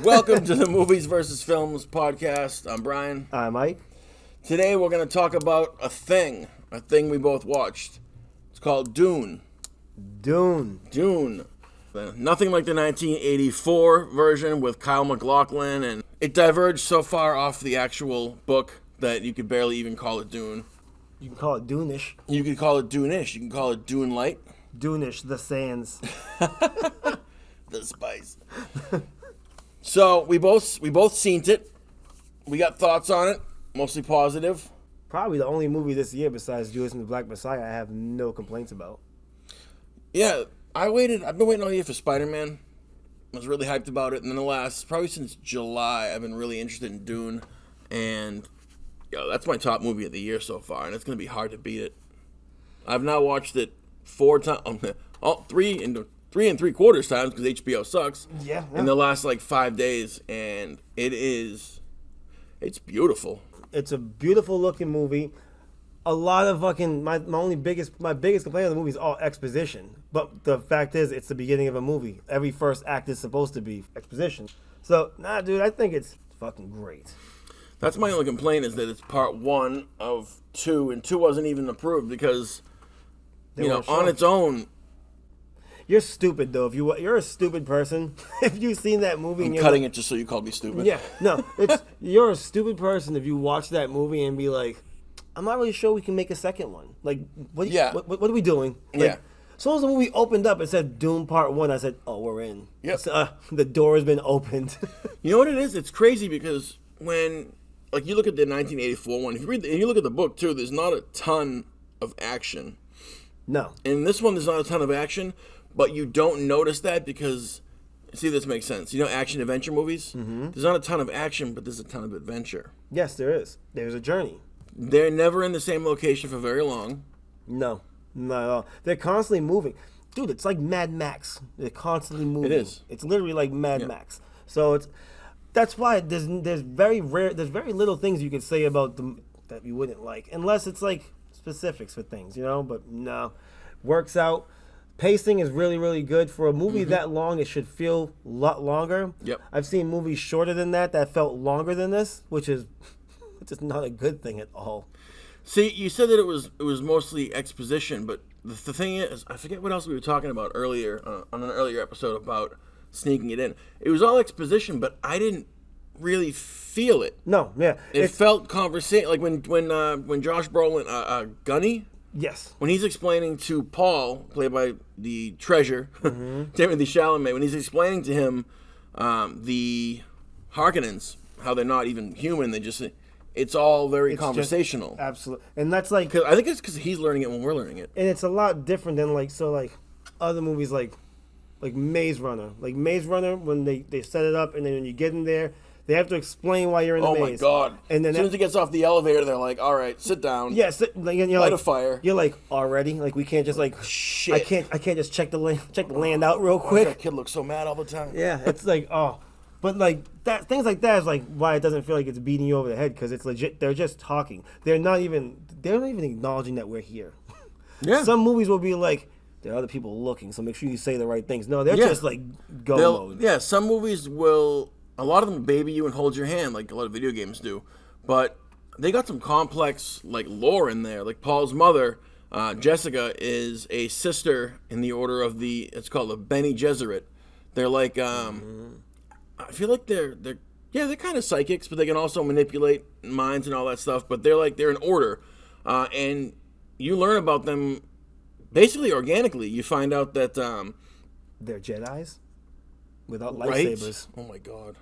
Welcome to the Movies versus Films podcast. I'm Brian. I'm Mike. Today we're going to talk about a thing we both watched. It's called Dune. Dune. Nothing like the 1984 version with Kyle MacLachlan, and it diverged so far off the actual book that you could barely even call it Dune. You can call it Dune-ish. You could call it Dune-ish. You can call it Dune Light. Dune-ish, the sands. The spice. So we both seen it. We got thoughts on it, mostly positive. Probably the only movie this year besides Judas and the Black Messiah I have no complaints about. Yeah, I've been waiting all year for Spider-Man. I was really hyped about it, and then probably since July, I've been really interested in Dune, and that's my top movie of the year so far, and it's going to be hard to beat it. I've now watched it 4 times, three and 3/4 times because HBO sucks. Yeah. In the last 5 days, and it's beautiful. It's a beautiful looking movie. A lot of fucking my biggest complaint of the movie is all exposition. But the fact is, it's the beginning of a movie. Every first act is supposed to be exposition. So, dude, I think it's fucking great. That's my only complaint, is that it's part 1 of 2, and 2 wasn't even approved because, on its own. You're stupid though. You're a stupid person, if you've seen that movie, I'm cutting it just so you called me stupid. Yeah, no, you're a stupid person if you watch that movie and be like, I'm not really sure we can make a second one. Like, what are we doing? As soon as the movie opened up, it said Dune Part 1. I said, oh, we're in. Yep. The door has been opened. You know what it is? It's crazy because when, you look at the 1984 one, if you look at the book too, there's not a ton of action. No. In this one, there's not a ton of action, but you don't notice that because, see, this makes sense. Action-adventure movies? Mm-hmm. There's not a ton of action, but there's a ton of adventure. Yes, there is. There's a journey. They're never in the same location for very long. No, not at all. They're constantly moving. Dude, it's like Mad Max. They're constantly moving. It is. It's literally like Mad Max. So that's why there's very little things you could say about them that you wouldn't like, unless it's specifics for things, But no, works out. Pacing is really, really good. For a movie that long, it should feel a lot longer. Yep. I've seen movies shorter than that felt longer than this, which is just not a good thing at all. See, you said that it was mostly exposition, but the thing is, I forget what else we were talking about earlier, on an earlier episode about sneaking it in. It was all exposition, but I didn't really feel it. No, yeah. It felt conversation, like when Josh Brolin, Gunny? Yes. When he's explaining to Paul, played by the treasure, Timothy Chalamet, when he's explaining to him the Harkonnens, how they're not even human, it's all very conversational. Absolutely. And that's I think it's because he's learning it when we're learning it. And it's a lot different than other movies like Maze Runner. Like Maze Runner, when they set it up and then when you get in there, they have to explain why you're in the maze. Oh my God. And then as soon as he gets off the elevator, they're like, all right, sit down. Yes, light a fire. You're like, already? We can't just shit. I can't just check the land out real quick. That kid looks so mad all the time. Yeah, it's but that things like that is why it doesn't feel like it's beating you over the head, because it's legit. They're just talking. They're not even acknowledging that we're here. Yeah. Some movies will be like, there are other people looking, so make sure you say the right things. No, they're just go mode. Yeah, some movies will. A lot of them baby you and hold your hand, like a lot of video games do, but they got some complex lore in there. Like Paul's mother, Jessica, is a sister in the order of it's called the Bene Gesserit. They're I feel like they're kind of psychics, but they can also manipulate minds and all that stuff. But they're an order, and you learn about them basically organically. You find out that they're Jedis without lightsabers. Right? Oh my God,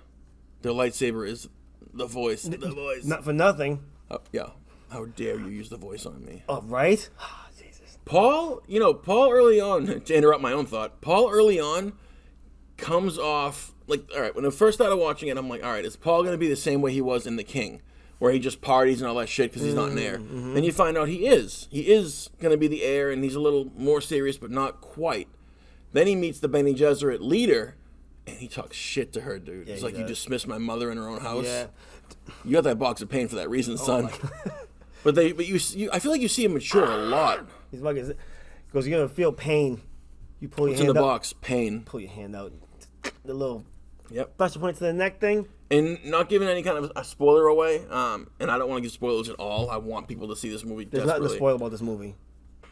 their lightsaber is the voice. The voice. Not for nothing. Yeah. How dare you use the voice on me? Oh, right. Oh, Jesus. Paul early on, to interrupt my own thought, Paul early on comes off all right, when I first started watching it, I'm like, all right, is Paul going to be the same way he was in The King, where he just parties and all that shit because he's not an heir? Mm-hmm. Then you find out he is going to be the heir, and he's a little more serious, but not quite. Then he meets the Bene Gesserit leader, and he talks shit to her, dude. Yeah, it's like, you dismissed my mother in her own house. Yeah. You got that box of pain for that reason, son. But you, I feel like you see him mature a lot. He's fucking, because you're gonna feel pain. You pull your What's hand in the out, box? Pain. Pull your hand out. The little Yep. Flashpoint to the neck thing. And not giving any kind of a spoiler away, and I don't want to give spoilers at all. I want people to see this movie There's desperately. nothing to spoil about this movie.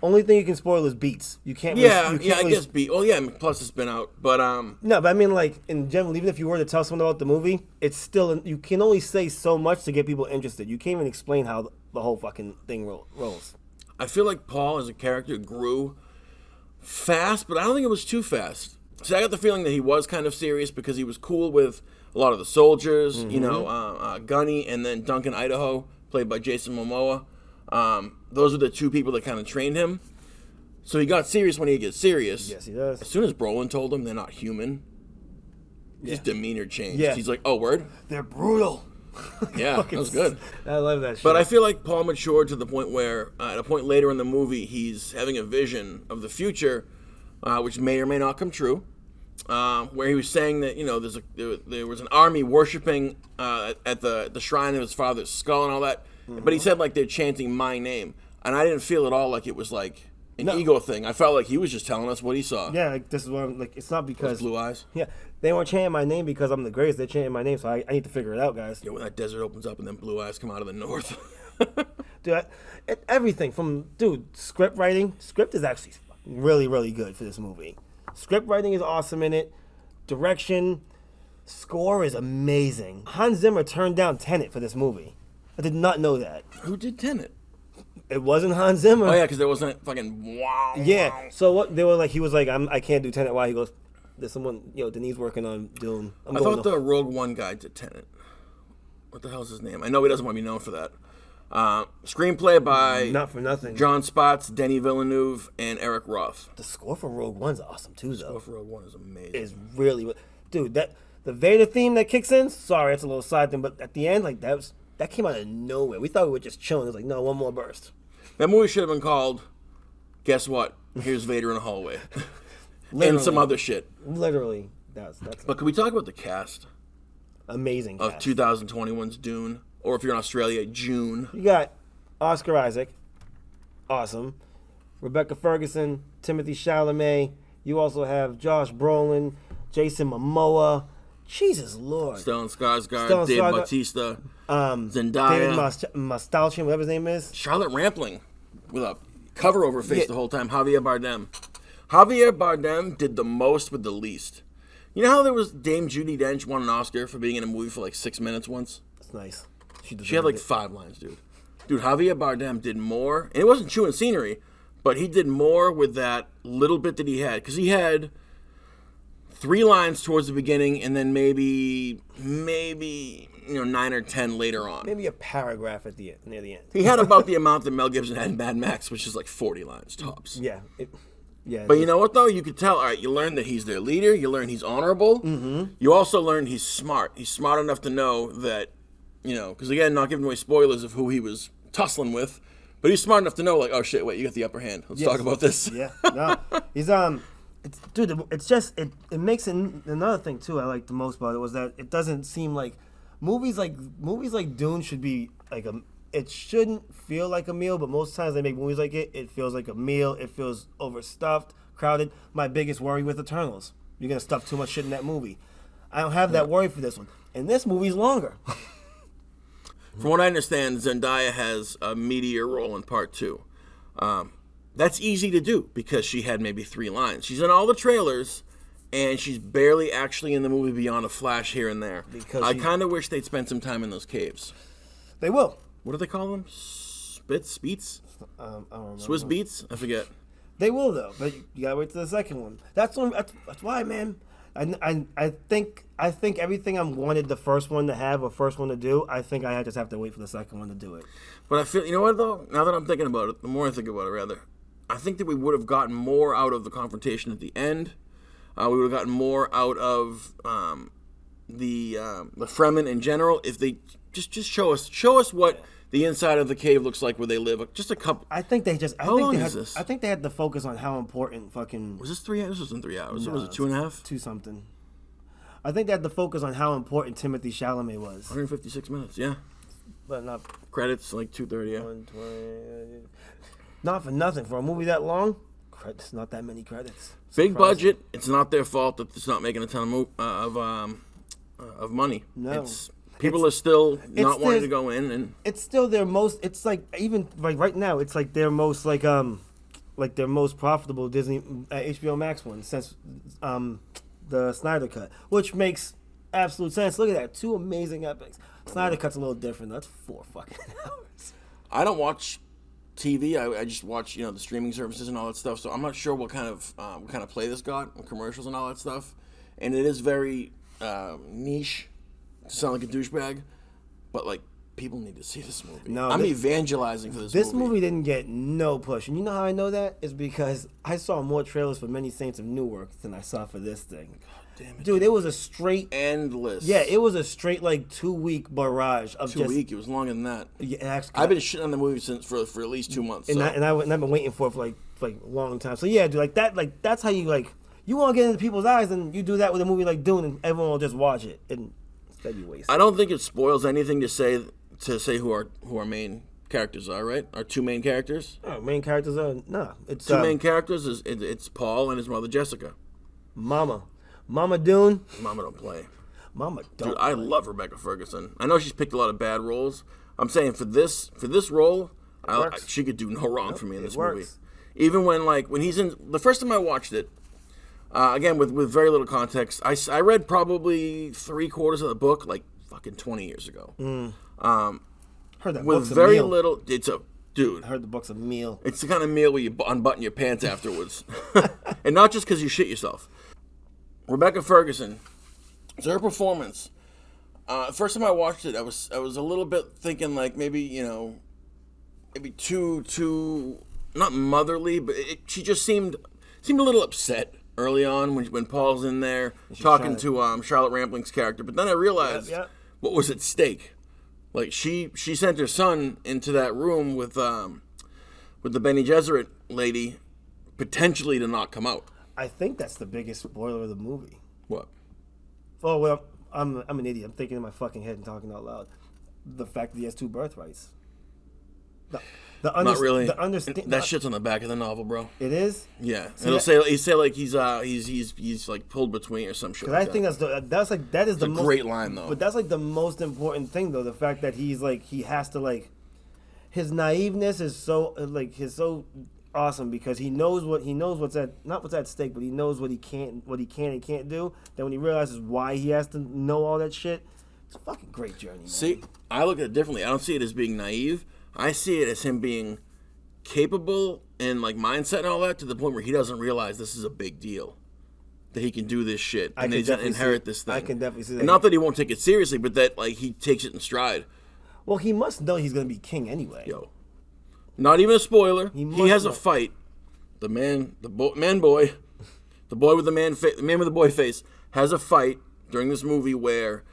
Only thing you can spoil is beats. You can't. Yeah, you can't I guess beat. Well, yeah, plus it's been out, but No, but I mean, like in general, even if you were to tell someone about the movie, it's still you can only say so much to get people interested. You can't even explain how the whole fucking thing rolls. I feel like Paul as a character grew fast, but I don't think it was too fast. See, I got the feeling that he was kind of serious because he was cool with a lot of the soldiers, you know, Gunny and then Duncan Idaho, played by Jason Momoa. Those are the two people that kind of trained him. So he got serious when he gets serious. Yes, he does. As soon as Brolin told him they're not human, his demeanor changed. Yeah. He's like, oh, word? They're brutal. Yeah, that was good. I love that shit. But I feel like Paul matured to the point where, at a point later in the movie, he's having a vision of the future, which may or may not come true, where he was saying that, you know, there was an army worshiping at the shrine of his father's skull and all that. But he said, like, they're chanting my name. And I didn't feel at all like it was, like, an ego thing. I felt like he was just telling us what he saw. Yeah, like, this is what I'm, like, it's not because... Those blue eyes. Yeah, they weren't chanting my name because I'm the greatest. They're chanting my name, so I need to figure it out, guys. Yeah, when that desert opens up and then blue eyes come out of the north. Dude, everything from, script writing. Script is actually really, really good for this movie. Script writing is awesome in it. Direction, score is amazing. Hans Zimmer turned down Tenet for this movie. I did not know that. Who did Tenet? It wasn't Hans Zimmer. Oh, yeah, because there wasn't fucking wow. Yeah, so what they were like, he was like, I can't do Tenet. Why? He goes, there's someone, Denis working on Dune. I thought the Rogue One guy did Tenet. What the hell's his name? I know he doesn't want to be known for that. Screenplay by Not for nothing. John Spots, Denis Villeneuve, and Eric Roth. The score for Rogue One's awesome too, though. The score for Rogue One is amazing. Is really, dude. The Vader theme that kicks in. Sorry, it's a little side thing, but at the end, like that came out of nowhere. We thought we were just chilling. It was like, no, one more burst. That movie should have been called, guess what? Here's Vader in a hallway. And some other shit. Literally, that's. But can we talk about the cast Amazing of cast. 2021's Dune, or if you're in Australia, June? You got Oscar Isaac, awesome. Rebecca Ferguson, Timothy Chalamet. You also have Josh Brolin, Jason Momoa. Jesus Lord. Stellan Skarsgård, Dave Bautista, Zendaya, David Mastalchian, whatever his name is. Charlotte Rampling, with a cover over her face the whole time. Javier Bardem. Javier Bardem did the most with the least. You know how there was Dame Judi Dench won an Oscar for being in a movie for like 6 minutes once? That's nice. She had like 5 lines, dude. Dude, Javier Bardem did more, and it wasn't chewing scenery, but he did more with that little bit that he had, because he had 3 lines towards the beginning, and then maybe 9 or 10 later on. Maybe a paragraph at the end, near the end. He had about the amount that Mel Gibson had in Mad Max, which is like 40 lines tops. Yeah. But you know what, though? You could tell, all right, you learn that he's their leader. You learn he's honorable. Mm-hmm. You also learn he's smart. He's smart enough to know that, because again, not giving away spoilers of who he was tussling with, but he's smart enough to know, like, oh shit, wait, you got the upper hand. Let's talk about this. Yeah. No. He's, it's just, it makes it, another thing, too, I like the most about it was that it doesn't seem like, movies like Dune should be like it shouldn't feel like a meal, but most times they make movies like it feels like a meal. It feels overstuffed, crowded. My biggest worry with Eternals, you're going to stuff too much shit in that movie. I don't have that worry for this one. And this movie's longer. From what I understand, Zendaya has a meteor role in part 2. That's easy to do because she had maybe 3 lines. She's in all the trailers, and she's barely actually in the movie beyond a flash here and there. Because I kind of wish they'd spend some time in those caves. They will. What do they call them? Beats? I don't remember. Swiss beats? I forget. They will, though. But you gotta wait till the second one. That's why, man. I think everything I wanted the first one to have or first one to do, I think I just have to wait for the second one to do it. But I feel, you know what, though? Now that I'm thinking about it, the more I think about it, rather, I think that we would have gotten more out of the confrontation at the end. We would have gotten more out of the Fremen in general if they just show us what the inside of the cave looks like where they live. Just a couple. I think they just. How long is this? I think they had to focus on how important fucking. Was this 3 hours? This wasn't 3 hours. No, was it 2.5? 2 something. I think they had to focus on how important Timothy Chalamet was. 156 minutes. Yeah. But not credits like 2:30. Yeah. 120. Not for nothing for a movie that long. Credits, not that many credits. Big budget. It's not their fault that it's not making a ton of of money. No. People are still not wanting their- to go in, and It's still their most. It's like even like right now, it's like their most like their most profitable Disney HBO Max one since the Snyder Cut, which makes absolute sense. Look at that, 2 amazing epics. Snyder Cut's a little different. That's 4 fucking hours. I don't watch TV. I just watch the streaming services and all that stuff. So I'm not sure what kind of play this got, and commercials and all that stuff. And it is very niche to sound like a douchebag, but like people need to see this movie. No, I'm evangelizing for this movie. This movie didn't get no push, and you know how I know that is because I saw more trailers for Many Saints of Newark than I saw for this thing. Damn it, Dude, it was a straight endless. Yeah, it was a straight like 2-week barrage of 2 weeks. It was longer than that. Yeah, actually, I've been shitting on the movie for at least 2 months. and So. I've been waiting for it for like a long time. So yeah, dude, that's how you you want to get into people's eyes, and you do that with a movie like Dune, and everyone will just watch it, and instead you waste. I don't think it spoils anything to say who our main characters are. Right, our 2 main characters. Oh, main characters are it's 2 main characters it's Paul and his mother Jessica. Mama Dune. Mama don't play. Mama don't. Dude, I love Rebecca Ferguson. I know she's picked a lot of bad roles. I'm saying for this role, she could do no wrong for me in this movie. Even when he's in the first time I watched it, again with very little context, I read probably 3/4 of the book like fucking 20 years ago. Heard that With book's a very meal. little, it's a dude. I heard the book's a meal. It's the kind of meal where you unbutton your pants afterwards, and not just because you shit yourself. Rebecca Ferguson, so her performance. First time I watched it, I was a little bit thinking like maybe too not motherly, but she just seemed a little upset early on when Paul's in there talking to Charlotte Rampling's character. But then I realized what was at stake. Like she sent her son into that room with the Bene Gesserit lady, potentially to not come out. I think that's the biggest spoiler of the movie. What? Oh well, I'm an idiot. I'm thinking in my fucking head and talking out loud. The fact that he has 2 birthrights. Not really. That shit's on the back of the novel, bro. It is. Yeah, it'll say like he's like pulled between or some shit. Because I think that is the most great line though. But that's like the most important thing though. The fact that he has to his naiveness is so awesome because he knows what's at stake, but he knows what he can and can't do. Then when he realizes why he has to know all that shit, it's a fucking great journey, man. See, I look at it differently. I don't see it as being naive. I see it as him being capable and mindset and all that to the point where he doesn't realize this is a big deal. That he can do this shit and he's gonna inherit this thing. I can definitely see that. And not that he won't take it seriously, but that he takes it in stride. Well, he must know he's gonna be king anyway. Yo. Not even a spoiler. He has know. a fight. The man with the boy face has a fight during this movie where,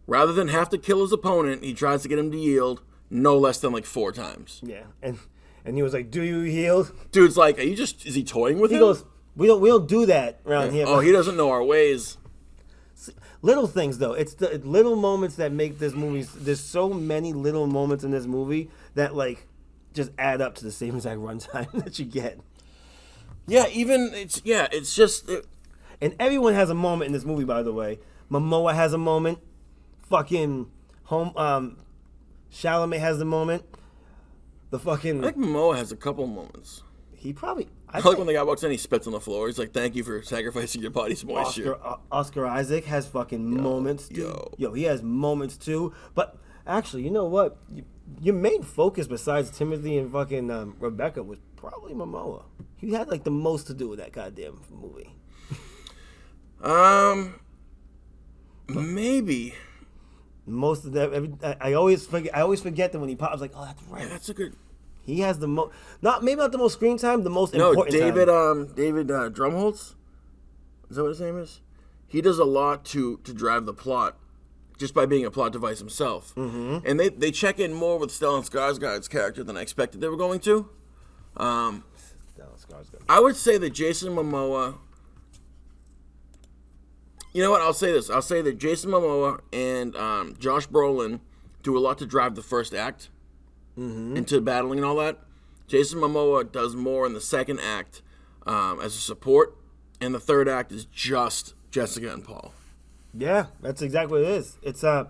rather than have to kill his opponent, he tries to get him to yield no less than 4 times. Yeah, and he was like, "Do you yield?" Dude's like, is he toying with him? He goes, "We don't do that around here." Oh, he doesn't know our ways. Little things though. It's the little moments that make this movie. There's so many little moments in this movie that just add up to the same exact runtime that you get. Yeah, it's just. And everyone has a moment in this movie, by the way. Momoa has a moment. Fucking Chalamet has the moment. I think Momoa has a couple moments. He probably. I like when the guy walks in, he spits on the floor. He's like, "Thank you for sacrificing your body's moisture." Oscar Isaac has fucking moments, dude. Yo, he has moments too. But actually, you know what? Your main focus besides Timothy and fucking Rebecca was probably Momoa. He had the most to do with that goddamn movie. Maybe. Most of that, I always forget that when he pops, I was like, oh, that's right. Yeah, that's a good. He has the most, maybe not the most screen time, the most No, important David. time. David Drumholtz. Is that what his name is? He does a lot to drive the plot, just by being a plot device himself. Mm-hmm. And they check in more with Stellan Skarsgård's character than I expected they were going to. Stellan Skarsgård. I would say that Jason Momoa. You know what? I'll say this. I'll say that Jason Momoa and Josh Brolin do a lot to drive the first act into battling and all that. Jason Momoa does more in the second act as a support, and the third act is just Jessica and Paul. Yeah, that's exactly what it is. It's so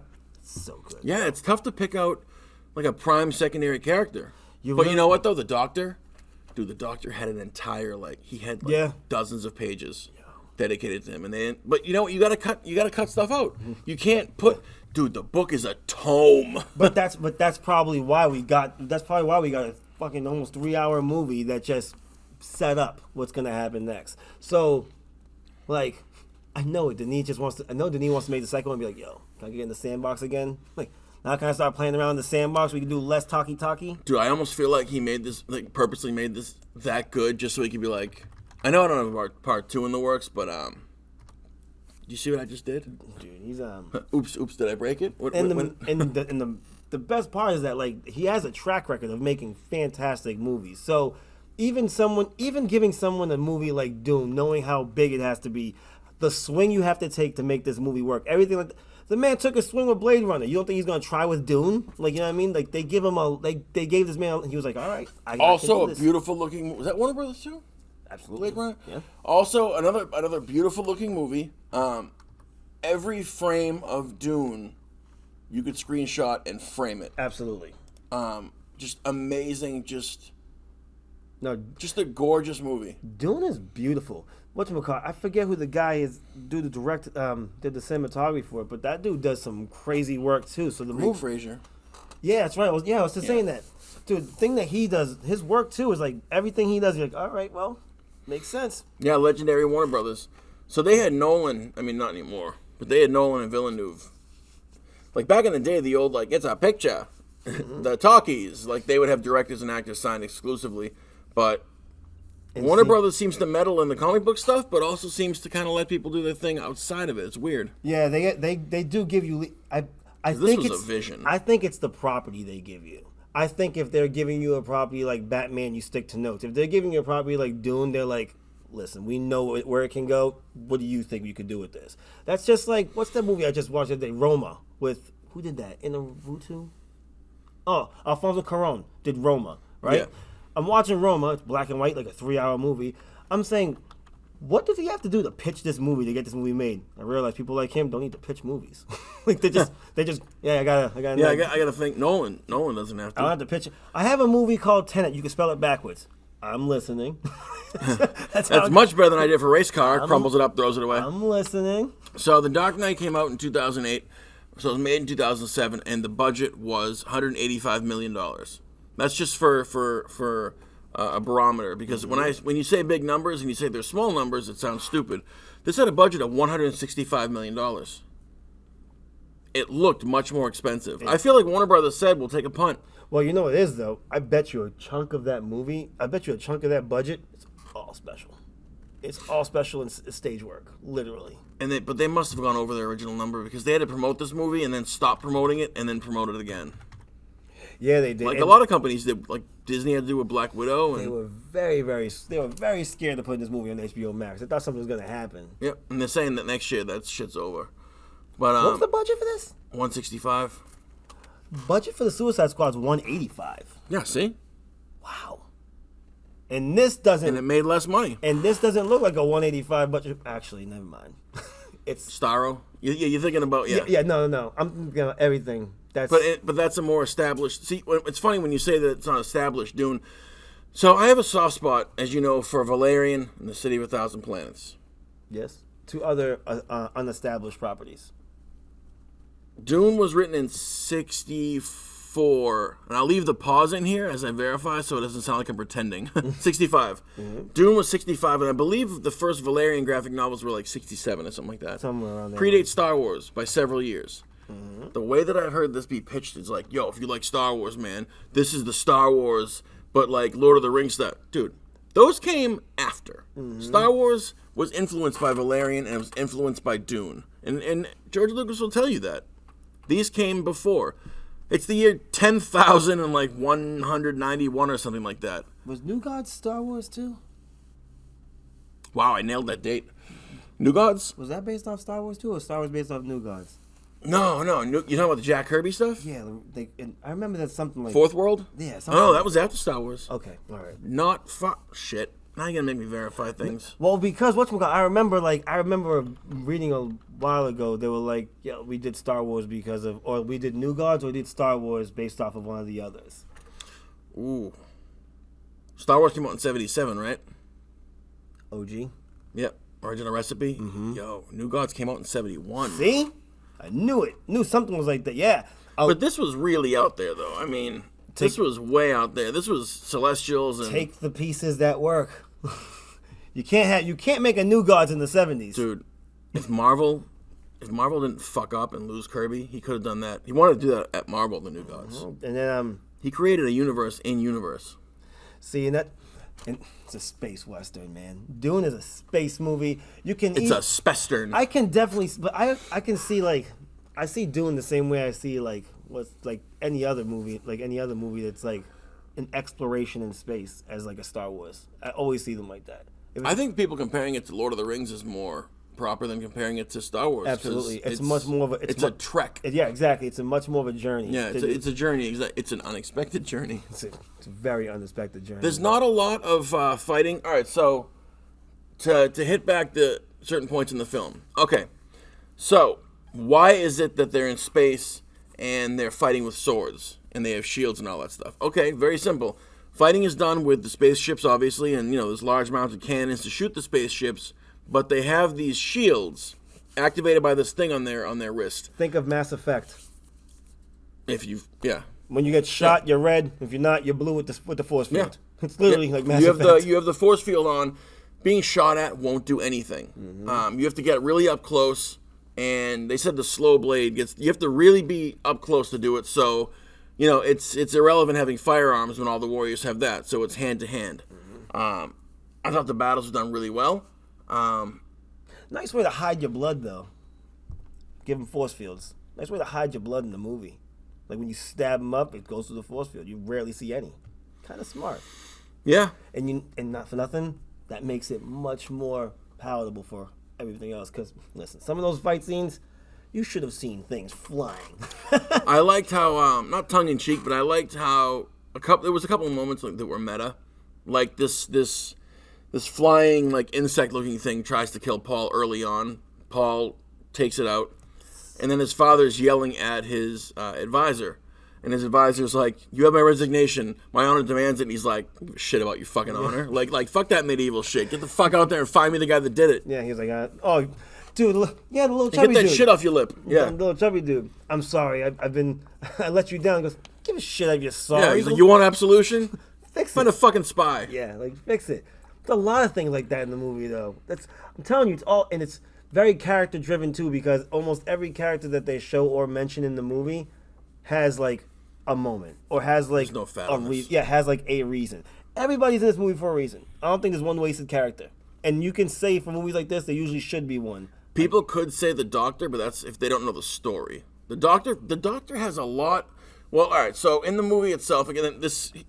good. Yeah, it's tough to pick out like a prime secondary character. You But really- you know what though? The Doctor, dude, the Doctor had an entire he had Yeah. dozens of pages dedicated to him, and but you know what? You gotta cut stuff out. You can't put, dude. The book is a tome. But that's probably why we got a fucking almost 3-hour movie that just set up what's gonna happen next. So, like, I know Denis wants to make the second one and be like, yo, can I get in the sandbox again? Like, now can I start playing around in the sandbox? We can do less talkie. Dude, I almost feel like he made this, purposely made this that good just so he could be like, I know I don't have part 2 in the works, but you see what I just did? Dude, he's Oops, did I break it? The best part is that he has a track record of making fantastic movies. So even giving someone a movie like Dune, knowing how big it has to be, the swing you have to take to make this movie work, everything the man took a swing with Blade Runner. You don't think he's gonna try with Dune? You know what I mean? They gave this man. He was like, all right. Also a beautiful looking. Was that Warner Brothers too? Absolutely. Blade Runner. Yeah. Also another beautiful looking movie. Every frame of Dune, you could screenshot and frame it. Absolutely. Just amazing. Just No, a gorgeous movie. Dune is beautiful. I forget who the guy is. Dude, did the cinematography for it, but that dude does some crazy work too. So the movie, Fraser. yeah, that's right. I was just saying that. Dude, the thing that he does, his work too, is everything he does. You're like, all right, well, makes sense. Yeah, legendary Warner Brothers. So they had Nolan. I mean, not anymore, but they had Nolan and Villeneuve. Back in the day, the old it's a picture, the talkies. They would have directors and actors signed exclusively, but. Warner Brothers seems to meddle in the comic book stuff, but also seems to kind of let people do their thing outside of it. It's weird. Yeah, they do give you. I This think was it's a vision. I think it's the property they give you. I think if they're giving you a property like Batman, you stick to notes. If they're giving you a property like Dune, they're like, listen, we know where it can go. What do you think we could do with this? That's just what's that movie I just watched the other day? Roma, with who did that? Inarritu? Oh, Alfonso Cuarón did Roma, right? Yeah. I'm watching Roma. It's black and white, a 3-hour movie. I'm saying, what does he have to do to pitch this movie to get this movie made? I realize people like him don't need to pitch movies. I gotta think. Nolan doesn't have to. I don't have to pitch it. I have a movie called Tenet. You can spell it backwards. I'm listening. That's much better than I did for Race Car. Crumbles it up, throws it away. I'm listening. So The Dark Knight came out in 2008. So it was made in 2007, and the budget was $185 million. That's just for a barometer, because when you say big numbers and you say they're small numbers, it sounds stupid. This had a budget of $165 million. It looked much more expensive. I feel like Warner Brothers said, we'll take a punt. Well, you know what it is, though? I bet you a chunk of that movie, I bet you a chunk of that budget, it's all special. It's all special in stage work, literally. But they must have gone over their original number, because they had to promote this movie and then stop promoting it and then promote it again. Yeah, they did. A lot of companies did. Disney had to do with Black Widow. They were very scared to put this movie on HBO Max. They thought something was going to happen. Yep, and they're saying that next year that shit's over. But what was the budget for this? 165. Budget for the Suicide Squad is 185. Yeah, see? Wow. And this doesn't. And it made less money. And this doesn't look like a 185 budget. Actually, never mind. It's Starro. You're thinking about No. I'm thinking about everything. But that's a more established. See, it's funny when you say that it's not established. Dune. So I have a soft spot, as you know, for Valerian and the City of a Thousand Planets. Yes. 2 other unestablished properties. Dune was written in 64, and I'll leave the pause in here as I verify so it doesn't sound like I'm pretending. 65. Mm-hmm. Dune was 65, and I believe the first Valerian graphic novels were 67 or something like that. Somewhere around there. Predates Star Wars by several years. Mm-hmm. The way that I've heard this be pitched is yo, if you like Star Wars, man, this is the Star Wars, but Lord of the Rings stuff. Dude, those came after. Mm-hmm. Star Wars was influenced by Valerian and it was influenced by Dune. And George Lucas will tell you that. These came before. It's the year 10,191 or something like that. Was New Gods Star Wars too? Wow, I nailed that date. New Gods? Was that based off Star Wars too, or Star Wars based off New Gods? No. You talking about the Jack Kirby stuff? Yeah, I remember that something like Fourth World? Yeah. Oh, that was after Star Wars. Okay, all right. Shit. Now you're gonna make me verify things. Well, because I remember reading a while ago. They were like, "Yeah, we did Star Wars or we did New Gods, or we did Star Wars based off of one of the others." Ooh. Star Wars came out in 1977, right? OG. Yep. Original recipe. Mm-hmm. Yo, New Gods came out in 1971. See, I knew it. Knew something was like that. Yeah. But this was really out there, though. I mean, this was way out there. This was Celestials and take the pieces that work. You can't make a New Gods in the 70s. Dude, if Marvel didn't fuck up and lose Kirby, he could have done that. He wanted to do that at Marvel, the New Gods. And then he created a universe in universe. See, and it's a space western, man. Dune is a space movie. It's a spestern. I can definitely, but I can see I see Dune the same way I see any other movie that's like an exploration in space as like a Star Wars. I always see them like that. I think people comparing it to Lord of the Rings is more proper than comparing it to Star Wars. Absolutely, it's much more of a. It's a trek. Yeah, exactly. It's a much more of a journey. Yeah, it's a journey. It's an unexpected journey. It's a very unexpected journey. There's not a lot of fighting. All right, so to hit back the certain points in the film. Okay, so why is it that they're in space and they're fighting with swords and they have shields and all that stuff? Okay, very simple. Fighting is done with the spaceships, obviously, and there's large mounted cannons to shoot the spaceships, but they have these shields activated by this thing on their wrist. Think of Mass Effect. Yeah. When you get shot, you're red. If you're not, you're blue with the force field. Yeah. It's literally like Mass Effect. You have the force field on. Being shot at won't do anything. Mm-hmm. You have to get really up close, and they said the slow blade you have to really be up close to do it, so it's irrelevant having firearms when all the warriors have that, so it's hand to hand. I thought the battles were done really well. Nice way to hide your blood, though. Give them force fields. Nice way to hide your blood in the movie. Like when you stab them up, it goes through the force field. You rarely see any. Kind of smart. Yeah. And not for nothing, that makes it much more palatable for everything else. Because listen, some of those fight scenes, you should have seen things flying. I liked how, not tongue in cheek, but I liked how there was a couple of moments that were meta, like this flying insect looking thing tries to kill Paul early on. Paul takes it out, and then his father's yelling at his advisor, and his advisor's like, "You have my resignation. My honor demands it." And he's like, "Give a shit about your fucking honor. Like fuck that medieval shit. Get the fuck out there and find me the guy that did it." Yeah, he was like, "Oh." Dude, the little chubby dude. Get that shit off your lip. Yeah. The little chubby dude. I'm sorry. I let you down. He goes, give a shit if you're sorry. Yeah, he's like, you want absolution? Fix it. Find a fucking spy. Yeah, fix it. There's a lot of things like that in the movie, though. I'm telling you, it's very character driven too, because almost every character that they show or mention in the movie has a moment or has there's no fat has a reason. Everybody's in this movie for a reason. I don't think there's one wasted character. And you can say for movies like this, there usually should be one. People could say the Doctor, but that's if they don't know the story. The Doctor has a lot. Well, all right. So in the movie itself, again,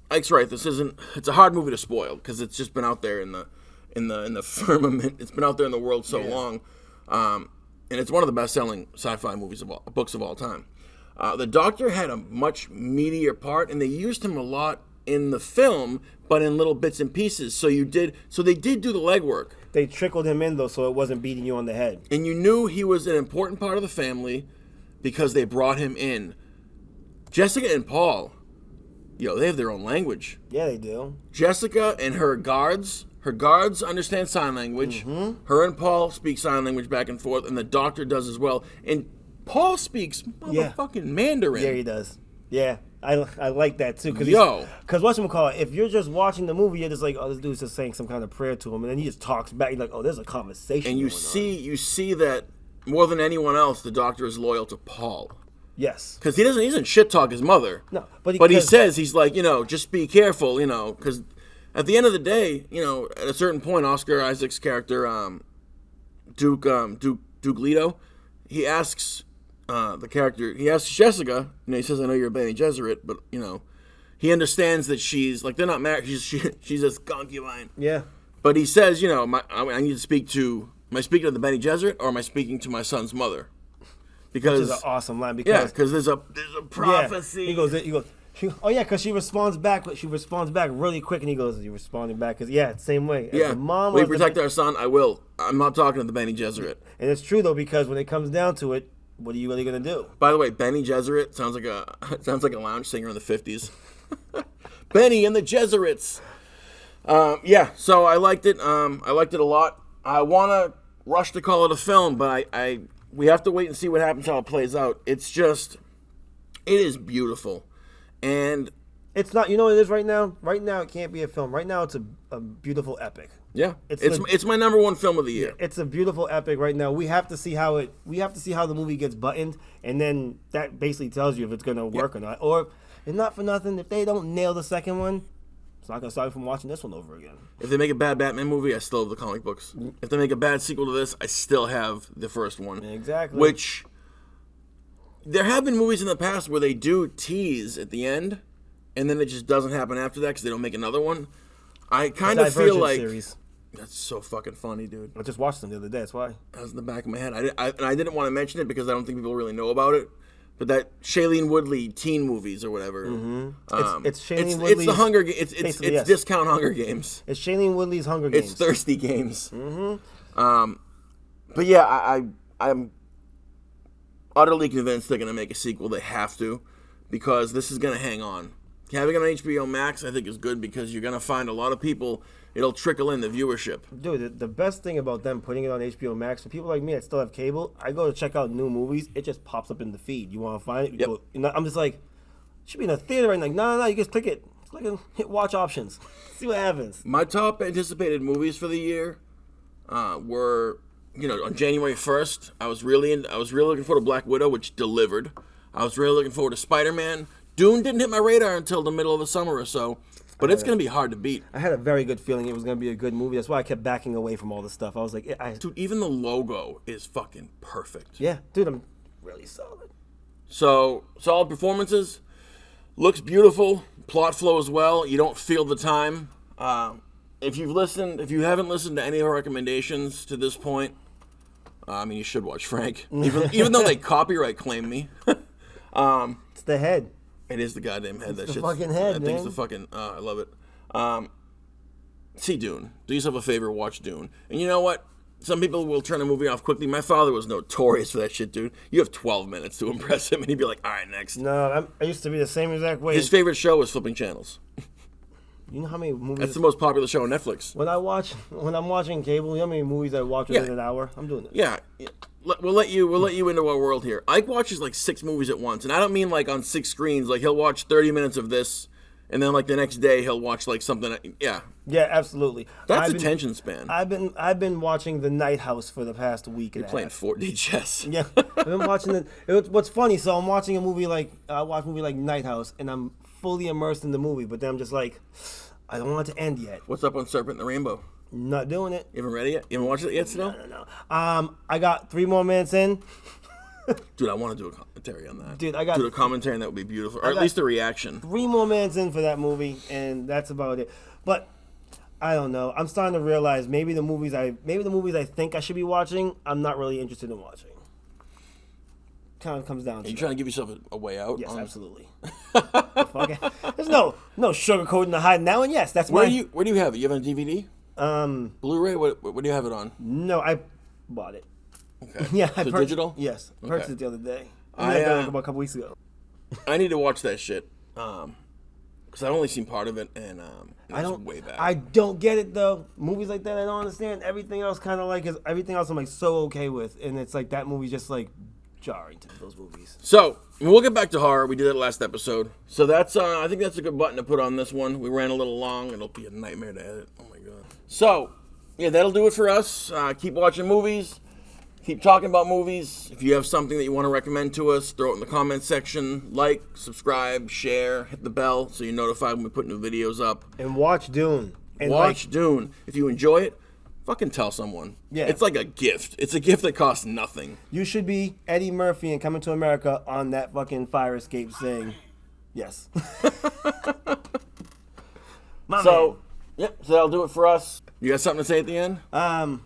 Ike's right. It's a hard movie to spoil because it's just been out there in the firmament. It's been out there in the world so long, and it's one of the best-selling sci-fi books of all time. The Doctor had a much meatier part, and they used him a lot in the film, but in little bits and pieces. So they did do the legwork. They trickled him in, though, so it wasn't beating you on the head. And you knew he was an important part of the family because they brought him in. Jessica and Paul, they have their own language. Yeah, they do. Jessica and her guards understand sign language. Mm-hmm. Her and Paul speak sign language back and forth, and the Doctor does as well. And Paul speaks motherfucking Mandarin. Yeah, he does. Yeah. I like that too, because whatchamacallit, if you're just watching the movie, you're just like, oh, this dude's just saying some kind of prayer to him, and then he just talks back. You're like, oh, there's a conversation. And you see that more than anyone else, the Doctor is loyal to Paul. Yes, because he doesn't shit talk his mother. No, but he says he's like, just be careful, because at the end of the day, at a certain point, Oscar Isaac's character, Duke Leto, he asks. He asks Jessica, he says, I know you're a Bene Gesserit, but, he understands that she's, they're not married, she's a concubine. Yeah. But he says, I need to speak to, am I speaking to the Bene Gesserit, or am I speaking to my son's mother? Because... Which is an awesome line, because... Yeah, because there's a prophecy. Yeah. He goes, Oh yeah, because she responds back. She responds back really quick, and he goes, "You responding back?" Because yeah, same way. Yeah. The mom Will you was protect our son? I will. I'm not talking to the Benny Gesserit. and it's true though, because when it comes down to it, what are you really gonna do? By the way, Benny Gesserit sounds like a lounge singer in the 50s. Benny and the Gesserits. Yeah, so I liked it. I liked it a lot. I want to rush to call it a film, but we have to wait and see what happens, how it plays out. It is beautiful. And It's not. You know what it is right now? Right now, it can't be a film. Right now, it's a beautiful epic. yeah, it's my number one film of the year. It's a beautiful epic right now. We have to see how the movie gets buttoned, and then that basically tells you if it's gonna work or not. Or, if not for nothing, if they don't nail the second one, it's not gonna stop you from watching this one over again. If they make a bad Batman movie, I still have the comic books. If they make a bad sequel to this, I still have the first one. Exactly. Which, there have been movies in the past where they do tease at the end, and then it just doesn't happen after that because they don't make another one. I kind of feel like series. That's so fucking funny, dude. I just watched them the other day. That's why. That was in the back of my head. I didn't want to mention it because I don't think people really know about it. But that Shailene Woodley teen movies or whatever. Mm-hmm. It's Shailene It's the Woodley's. Hunger Games. It's yes. discount Hunger Games. It's Shailene Woodley's Hunger Games. It's Thirsty Games. Mm-hmm. But yeah, I'm utterly convinced they're going to make a sequel. They have to, because this is going to hang on. Having it on HBO Max, I think, is good because you're going to find a lot of people. It'll trickle in the viewership. Dude, the best thing about them putting it on HBO Max, for people like me that still have cable, I go to check out new movies, it just pops up in the feed. You want to find it? Yep. Go, I'm just like, it should be in a theater right now. Like, no, you just click it. Click and hit watch options. See what happens. My top anticipated movies for the year were, on January 1st, I was really looking forward to Black Widow, which delivered. I was really looking forward to Spider-Man. Dune didn't hit my radar until the middle of the summer or so, but it's going to be hard to beat. I had a very good feeling it was going to be a good movie. That's why I kept backing away from all this stuff. I was like, Dude, even the logo is fucking perfect. Yeah, dude, I'm really solid. So, solid performances. Looks beautiful. Plot flow as well. You don't feel the time. If you haven't listened to any of our recommendations to this point, you should watch Frank. Even though they copyright claim me. It's the head. It is the goddamn head. It's the fucking head, I think it's the fucking. I love it. See Dune. Do yourself a favor. Watch Dune. And you know what? Some people will turn a movie off quickly. My father was notorious for that shit, dude. You have 12 minutes to impress him, and he'd be like, "All right, next." No, I used to be the same exact way. His favorite show was flipping channels. You know how many movies? That's the most popular show on Netflix. When I'm watching cable, you know how many movies I watch within an hour? I'm doing this. Yeah. We'll let you into our world here. Ike watches like 6 movies at once, and I don't mean like on 6 screens. Like he'll watch 30 minutes of this, and then like the next day he'll watch like something. Yeah. Yeah, absolutely. That's attention span. I've been watching The Night House for the past week. You're playing 4D chess. Yeah, I've been watching it. What's funny? So I'm watching a movie like Night House, and I'm fully immersed in the movie. But then I'm just like, I don't want it to end yet. What's up on Serpent and the Rainbow? Not doing it. You haven't read it yet? You haven't watched it yet still? No. I got 3 more minutes in. Dude, I want to do a commentary on that. Dude, I got... Do a commentary, and that would be beautiful. Or at least a reaction. 3 more minutes in for that movie, and that's about it. But I don't know. I'm starting to realize maybe the movies I think I should be watching, I'm not really interested in watching. Kind of comes down to. Are you trying to give yourself a way out? Yes, absolutely. There's no sugarcoating or hiding that one. Yes, that's where do you have it? You have it on DVD? Blu-ray? What do you have it on? No, I bought it. Okay. Yeah, I purchased digital. Yes, I purchased it the other day. About a couple weeks ago. I need to watch that shit because I've only seen part of it, and way back. I don't get it though. Movies like that, I don't understand. Everything else, I'm like so okay with, and it's like that movie's just like jarring to those movies. So we'll get back to horror. We did that last episode, so that's I think that's a good button to put on this one. We ran a little long. It'll be a nightmare to edit. Oh my god. So yeah, that'll do it for us. Keep watching movies. Keep talking about movies. If you have something that you want to recommend to us, throw it in the comments section. Like, subscribe, share, hit the bell so you're notified when we put new videos up. And watch Dune. Dune. If you enjoy it, fucking tell someone. Yeah. It's like a gift. It's a gift that costs nothing. You should be Eddie Murphy and Coming to America on that fucking fire escape saying, yes. So that'll do it for us. You got something to say at the end?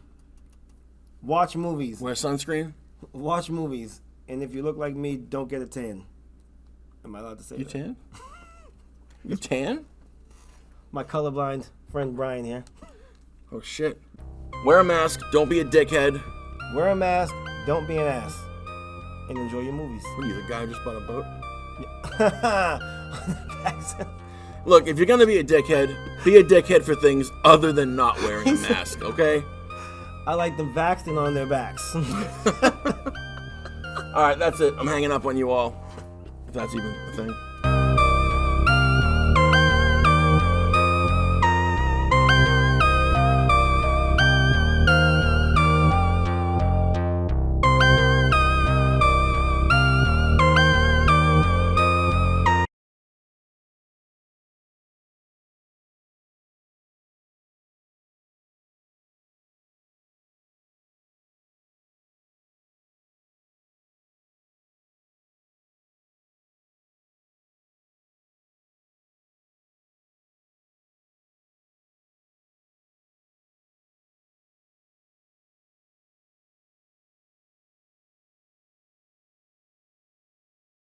Watch movies. Wear sunscreen? Watch movies. And if you look like me, don't get a tan. Am I allowed to say that? You tan? You tan? My colorblind friend Brian here. Oh shit. Wear a mask. Don't be a dickhead. Wear a mask. Don't be an ass. And enjoy your movies. What are you, the guy who just bought a boat? Yeah. Look, if you're gonna be a dickhead for things other than not wearing a mask, okay? I like them vaxxed and on their backs. Alright, that's it. I'm hanging up on you all. If that's even a thing.